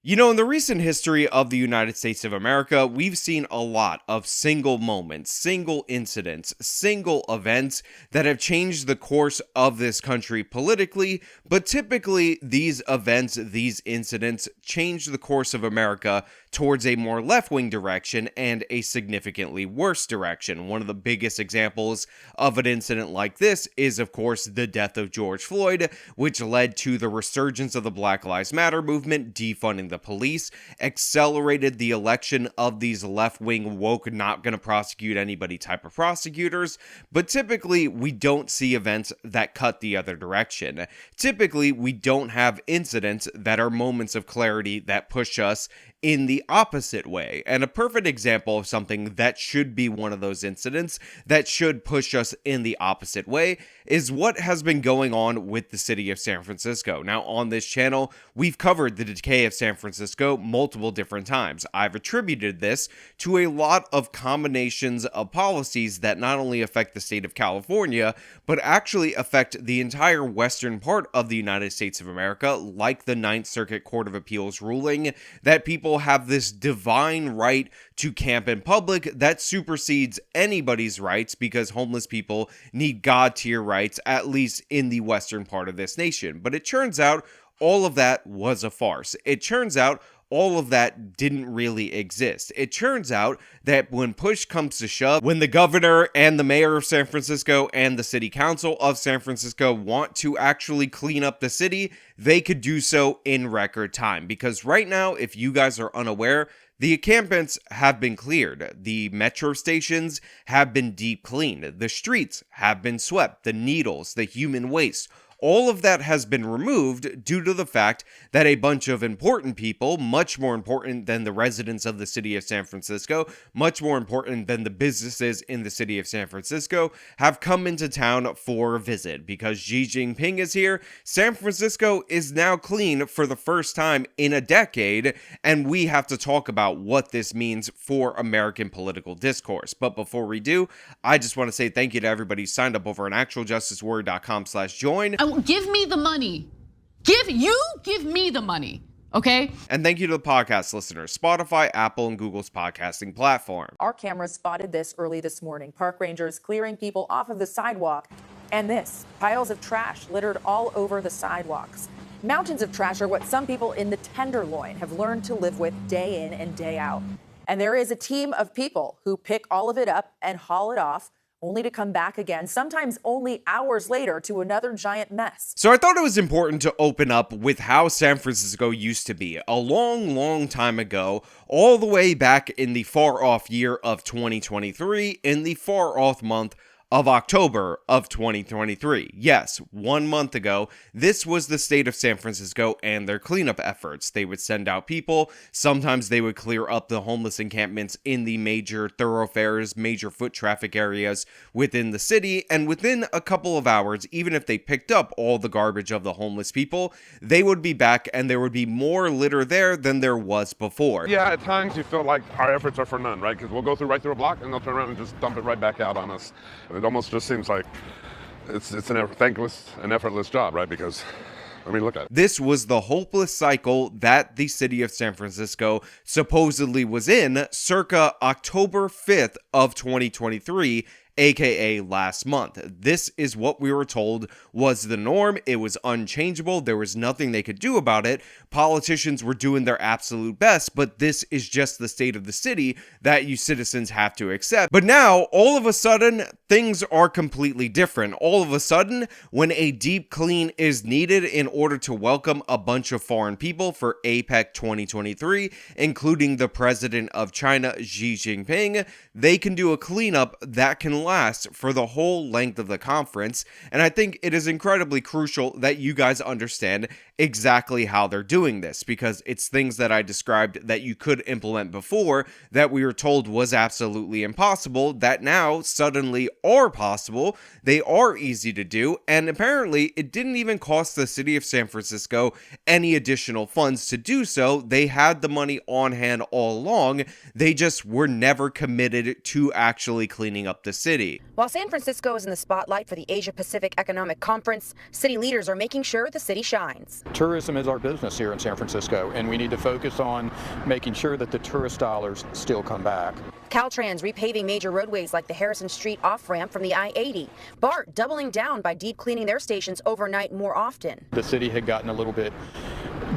You know, in the recent history of the United States of America, we've seen a lot of single moments, single incidents, single events that have changed the course of this country politically, but typically these events, these incidents, change the course of America towards a more left-wing direction and a significantly worse direction. One of the biggest examples of an incident like this is, of course, the death of George Floyd, which led to the resurgence of the Black Lives Matter movement, defunding the police, accelerated the election of these left-wing woke, not gonna prosecute anybody type of prosecutors, but typically we don't see events that cut the other direction. Typically, we don't have incidents that are moments of clarity that push us in the opposite way. And a perfect example of something that should be one of those incidents that should push us in the opposite way is what has been going on with the city of San Francisco. Now, on this channel, we've covered the decay of San Francisco multiple different times. I've attributed this to a lot of combinations of policies that not only affect the state of California, but actually affect the entire western part of the United States of America, like the Ninth Circuit Court of Appeals ruling that people have this divine right to camp in public that supersedes anybody's rights because homeless people need God-tier rights, at least in the western part of this nation. But it turns out all of that was a farce. It turns out all of that didn't really exist. It turns out that when push comes to shove, when the governor and the mayor of San Francisco and the city council of San Francisco want to actually clean up the city, they could do so in record time. Because right now, if you guys are unaware, the encampments have been cleared, the metro stations have been deep cleaned, the streets have been swept, the needles, the human waste, all of that has been removed due to the fact that a bunch of important people, much more important than the residents of the city of San Francisco, much more important than the businesses in the city of San Francisco, have come into town for a visit. Because Xi Jinping is here, San Francisco is now clean for the first time in a decade, and we have to talk about what this means for American political discourse. But before we do, I just want to say thank you to everybody who signed up over on actualjusticewarrior.com/join. Give me the money. Give me the money, okay? And thank you to the podcast listeners, Spotify, Apple, and Google's podcasting platform. Our cameras spotted this early this morning. Park rangers clearing people off of the sidewalk. And this, piles of trash littered all over the sidewalks. Mountains of trash are what some people in the Tenderloin have learned to live with day in and day out. And there is a team of people who pick all of it up and haul it off, only to come back again, sometimes only hours later, to another giant mess. So I thought it was important to open up with how San Francisco used to be a long, long time ago, all the way back in the far-off year of 2023, in the far-off month of October of 2023. Yes, 1 month ago, this was the state of San Francisco and their cleanup efforts. They would send out people. Sometimes they would clear up the homeless encampments in the major thoroughfares, major foot traffic areas within the city. And within a couple of hours, even if they picked up all the garbage of the homeless people, they would be back and there would be more litter there than there was before. Yeah, at times you feel like our efforts are for none, right? Because we'll go right through a block and they'll turn around and just dump it right back out on us. It almost just seems like it's an thankless and effortless job, right? Because, I mean, look at it. This was the hopeless cycle that the city of San Francisco supposedly was in circa October 5th of 2023, aka last month. This is what we were told was the norm. It was unchangeable. There was nothing they could do about it. Politicians were doing their absolute best, but this is just the state of the city that you citizens have to accept. But now, all of a sudden, things are completely different. All of a sudden, when a deep clean is needed in order to welcome a bunch of foreign people for APEC 2023, including the president of China, Xi Jinping, they can do a cleanup that can last for the whole length of the conference. And I think it is incredibly crucial that you guys understand exactly how they're doing this, because it's things that I described that you could implement before that we were told was absolutely impossible that now suddenly are possible. They are easy to do, and apparently it didn't even cost the city of San Francisco any additional funds to do so. They had the money on hand all along. They just were never committed to actually cleaning up the city. city. While San Francisco is in the spotlight for the Asia-Pacific Economic Conference, city leaders are making sure the city shines. Tourism is our business here in San Francisco, and we need to focus on making sure that the tourist dollars still come back. Caltrans repaving major roadways like the Harrison Street off-ramp from the I-80. BART doubling down by deep cleaning their stations overnight more often. The city had gotten a little bit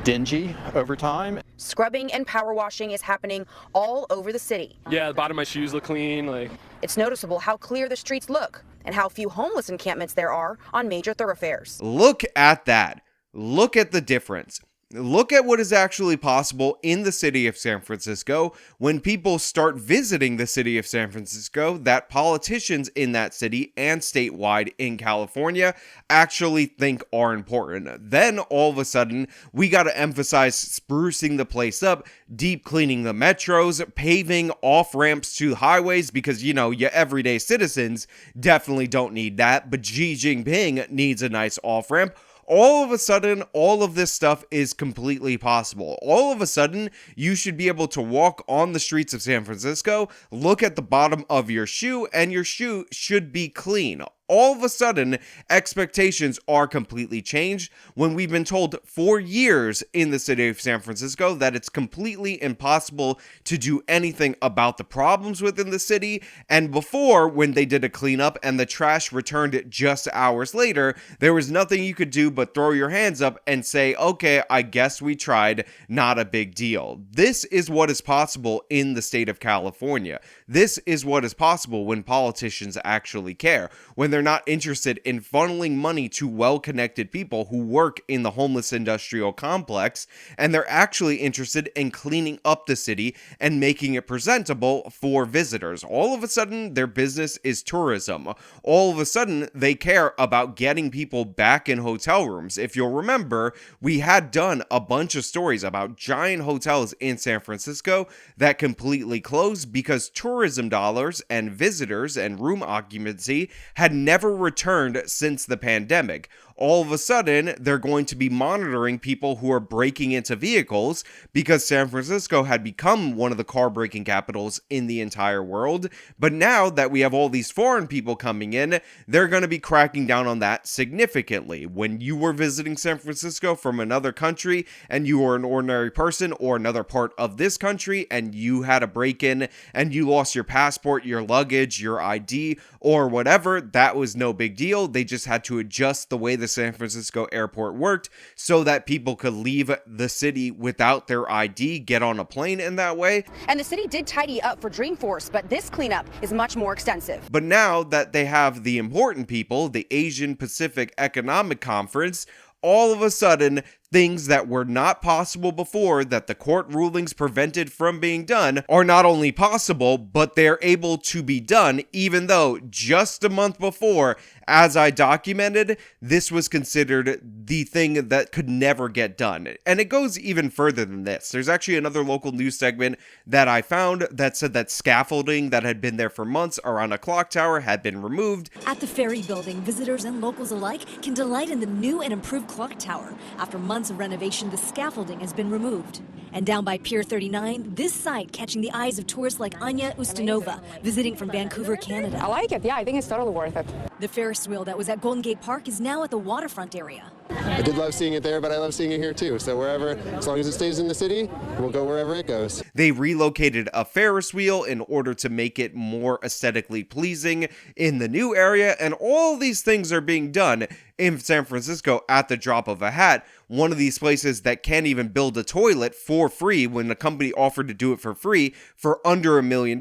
dingy over time. Scrubbing and power washing is happening all over the city. Yeah, the bottom of my shoes look clean. It's noticeable how clear the streets look and how few homeless encampments there are on major thoroughfares. Look at that. Look at the difference. Look at what is actually possible in the city of San Francisco when people start visiting the city of San Francisco that politicians in that city and statewide in California actually think are important. Then all of a sudden, we got to emphasize sprucing the place up, deep cleaning the metros, paving off-ramps to highways because, your everyday citizens definitely don't need that, but Xi Jinping needs a nice off-ramp. All of a sudden, all of this stuff is completely possible. All of a sudden, you should be able to walk on the streets of San Francisco, look at the bottom of your shoe, and your shoe should be clean. All of a sudden, expectations are completely changed when we've been told for years in the city of San Francisco that it's completely impossible to do anything about the problems within the city. And before, when they did a cleanup and the trash returned just hours later, there was nothing you could do but throw your hands up and say, okay, I guess we tried, not a big deal. This is what is possible in the state of California. This is what is possible when politicians actually care. When they're not interested in funneling money to well-connected people who work in the homeless industrial complex, and they're actually interested in cleaning up the city and making it presentable for visitors. All of a sudden, their business is tourism. All of a sudden, they care about getting people back in hotel rooms. If you'll remember, we had done a bunch of stories about giant hotels in San Francisco that completely closed because tourism dollars and visitors and room occupancy had never returned since the pandemic. All of a sudden, they're going to be monitoring people who are breaking into vehicles because San Francisco had become one of the car breaking capitals in the entire world. But now that we have all these foreign people coming in, they're going to be cracking down on that significantly. When you were visiting San Francisco from another country and you were an ordinary person or another part of this country and you had a break-in and you lost your passport, your luggage, your ID, or whatever, that was no big deal. They just had to adjust the way the San Francisco airport worked so that people could leave the city without their ID, get on a plane in that way. And the city did tidy up for Dreamforce, but this cleanup is much more extensive. But now that they have the important people, the Asian Pacific Economic Conference, all of a sudden, things that were not possible before that the court rulings prevented from being done are not only possible, but they're able to be done, even though just a month before, as I documented, this was considered the thing that could never get done. And it goes even further than this. There's actually another local news segment that I found that said that scaffolding that had been there for months around a clock tower had been removed. At the Ferry Building, visitors and locals alike can delight in the new and improved clock tower. After months of renovation, the scaffolding has been removed. And down by Pier 39, this site catching the eyes of tourists like Anya Ustinova, visiting from Vancouver, Canada. I like it. Yeah, I think it's totally worth it. The Ferris wheel that was at Golden Gate Park is now at the waterfront area. I did love seeing it there, but I love seeing it here too. So wherever, as long as it stays in the city, we'll go wherever it goes. They relocated a Ferris wheel in order to make it more aesthetically pleasing in the new area, and all these things are being done in San Francisco at the drop of a hat. One of these places that can't even build a toilet for free when the company offered to do it for free for under $1 million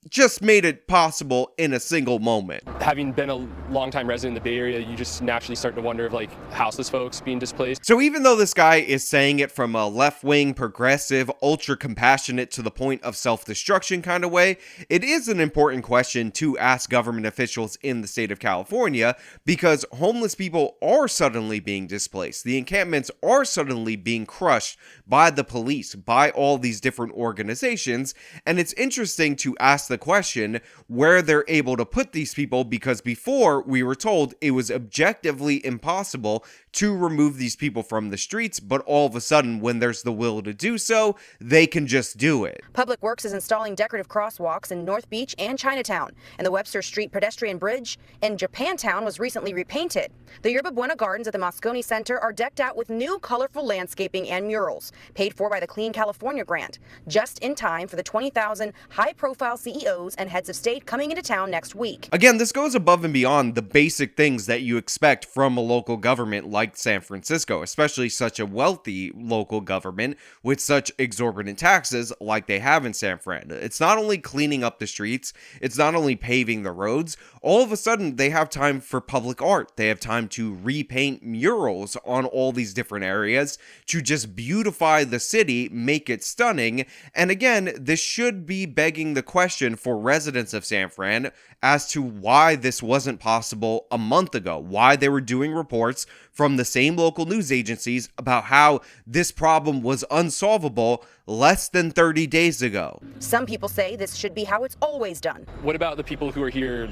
just made it possible in a single moment. Having been a longtime resident in the Bay Area, you just naturally start to wonder of houseless folks being displaced. So even though this guy is saying it from a left-wing, progressive, ultra-compassionate to the point of self-destruction kind of way, it is an important question to ask government officials in the state of California because homeless people are suddenly being displaced. The encampments are suddenly being crushed by the police, by all these different organizations. And it's interesting to ask the question where they're able to put these people, because before we were told it was objectively impossible to remove these people from the streets, but all of a sudden, when there's the will to do so, they can just do it. Public Works is installing decorative crosswalks in North Beach and Chinatown, and the Webster Street pedestrian bridge in Japantown was recently repainted. The Yerba Buena Gardens at the Moscone Center are decked out with new colorful landscaping and murals, paid for by the Clean California Grant, just in time for the 20,000 high-profile CEOs and heads of state coming into town next week. Again, this goes above and beyond the basic things that you expect from a local government like San Francisco, especially such a wealthy local government with such exorbitant taxes like they have in San Fran. It's not only cleaning up the streets, it's not only paving the roads. All of a sudden, they have time for public art. They have time to repaint murals on all these different areas to just beautify the city, make it stunning. And again, this should be begging the question for residents of San Fran as to why this wasn't possible a month ago, why they were doing reports from the same local news agencies about how this problem was unsolvable less than 30 days ago. Some people say this should be how it's always done. What about the people who are here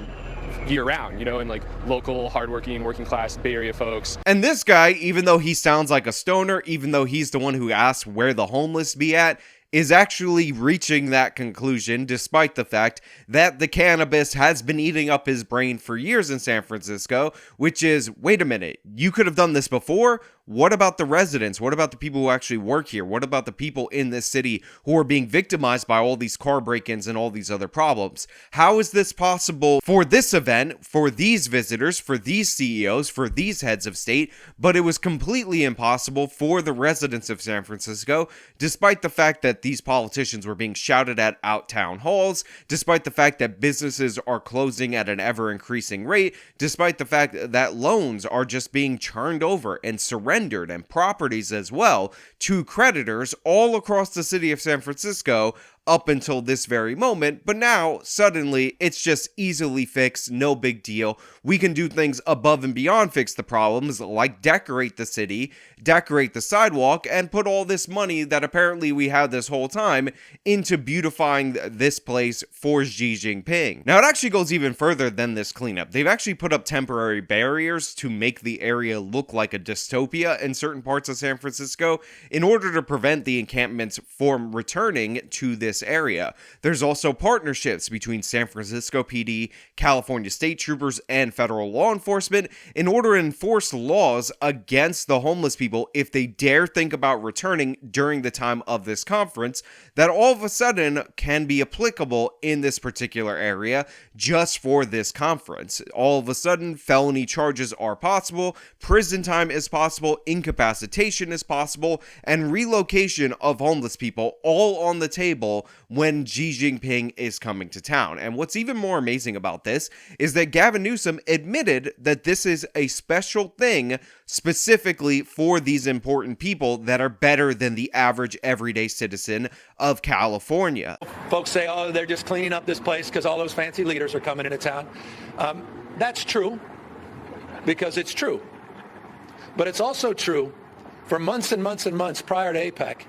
year-round, and like local, hardworking, working-class Bay Area folks? And this guy, even though he sounds like a stoner, even though he's the one who asked where the homeless be at, is actually reaching that conclusion despite the fact that the cannabis has been eating up his brain for years in San Francisco, which is, wait a minute, you could have done this before? What about the residents? What about the people who actually work here? What about the people in this city who are being victimized by all these car break-ins and all these other problems? How is this possible for this event, for these visitors, for these CEOs, for these heads of state, but it was completely impossible for the residents of San Francisco, despite the fact that these politicians were being shouted at out town halls, despite the fact that businesses are closing at an ever-increasing rate, despite the fact that loans are just being churned over and surrendered, and properties as well, to creditors all across the city of San Francisco up until this very moment. But now, suddenly, it's just easily fixed, no big deal. We can do things above and beyond fix the problems, like decorate the city, decorate the sidewalk, and put all this money that apparently we had this whole time into beautifying this place for Xi Jinping. Now, it actually goes even further than this cleanup. They've actually put up temporary barriers to make the area look like a dystopia in certain parts of San Francisco in order to prevent the encampments from returning to this area. There's also partnerships between San Francisco PD, California state troopers, and federal law enforcement in order to enforce laws against the homeless people if they dare think about returning during the time of this conference, that all of a sudden can be applicable in this particular area just for this conference. All of a sudden, felony charges are possible, prison time is possible, incapacitation is possible, and relocation of homeless people all on the table when Xi Jinping is coming to town. And what's even more amazing about this is that Gavin Newsom admitted that this is a special thing specifically for these important people that are better than the average everyday citizen of California. Folks say, oh, they're just cleaning up this place because all those fancy leaders are coming into town. That's true, because it's true. But it's also true for months and months and months prior to APEC.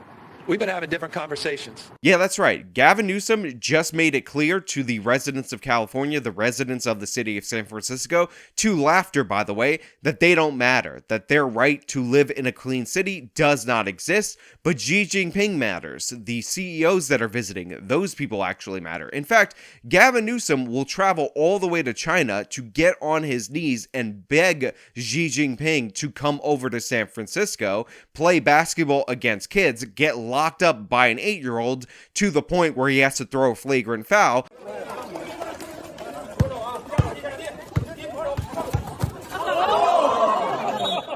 We've been having different conversations. Yeah, that's right. Gavin Newsom just made it clear to the residents of California, the residents of the city of San Francisco, to laughter, by the way, that they don't matter, that their right to live in a clean city does not exist, but Xi Jinping matters. The CEOs that are visiting, those people actually matter. In fact, Gavin Newsom will travel all the way to China to get on his knees and beg Xi Jinping to come over to San Francisco, play basketball against kids, get locked up by an 8-year-old to the point where he has to throw a flagrant foul.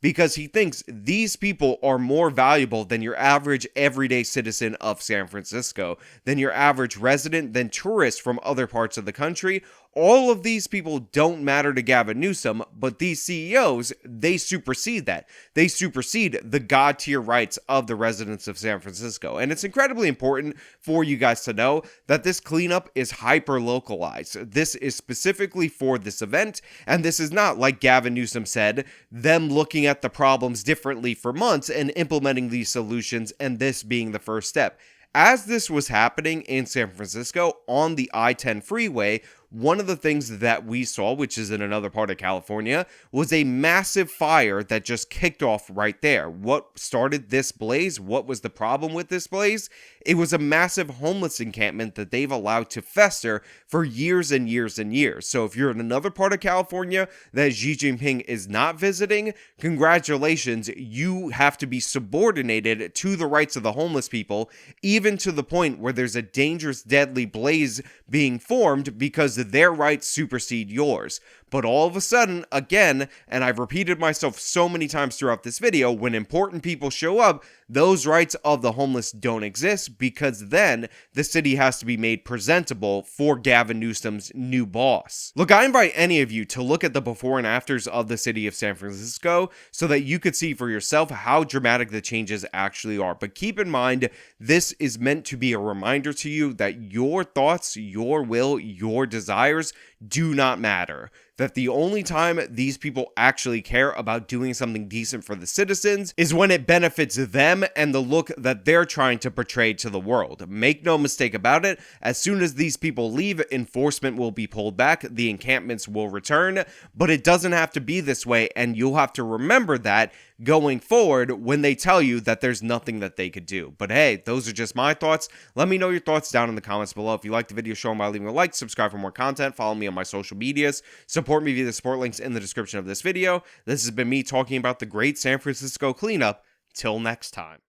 Because he thinks these people are more valuable than your average everyday citizen of San Francisco, than your average resident, than tourists from other parts of the country. All of these people don't matter to Gavin Newsom, but these CEOs, they supersede that. They supersede the God tier rights of the residents of San Francisco. And it's incredibly important for you guys to know that this cleanup is hyper localized. This is specifically for this event, and this is not, like Gavin Newsom said, them looking at the problems differently for months and implementing these solutions, and this being the first step. As this was happening in San Francisco on the I-10 freeway, one of the things that we saw, which is in another part of California, was a massive fire that just kicked off right there. What started this blaze? What was the problem with this blaze? It was a massive homeless encampment that they've allowed to fester for years and years and years. So if you're in another part of California that Xi Jinping is not visiting, congratulations, you have to be subordinated to the rights of the homeless people, even to the point where there's a dangerous, deadly blaze being formed because their rights supersede yours. But all of a sudden, again, and I've repeated myself so many times throughout this video, when important people show up, those rights of the homeless don't exist, because then the city has to be made presentable for Gavin Newsom's new boss. Look, I invite any of you to look at the before and afters of the city of San Francisco so that you could see for yourself how dramatic the changes actually are. But keep in mind, this is meant to be a reminder to you that your thoughts, your will, your desires do not matter. That the only time these people actually care about doing something decent for the citizens is when it benefits them and the look that they're trying to portray to the world. Make no mistake about it, as soon as these people leave, enforcement will be pulled back, the encampments will return, but it doesn't have to be this way, and you'll have to remember that going forward when they tell you that there's nothing that they could do. But hey, those are just my thoughts. Let me know your thoughts down in the comments below. If you liked the video, show them by leaving a like, subscribe for more content, follow me on my social medias, support me via the support links in the description of this video. This has been me talking about the great San Francisco cleanup. Till next time.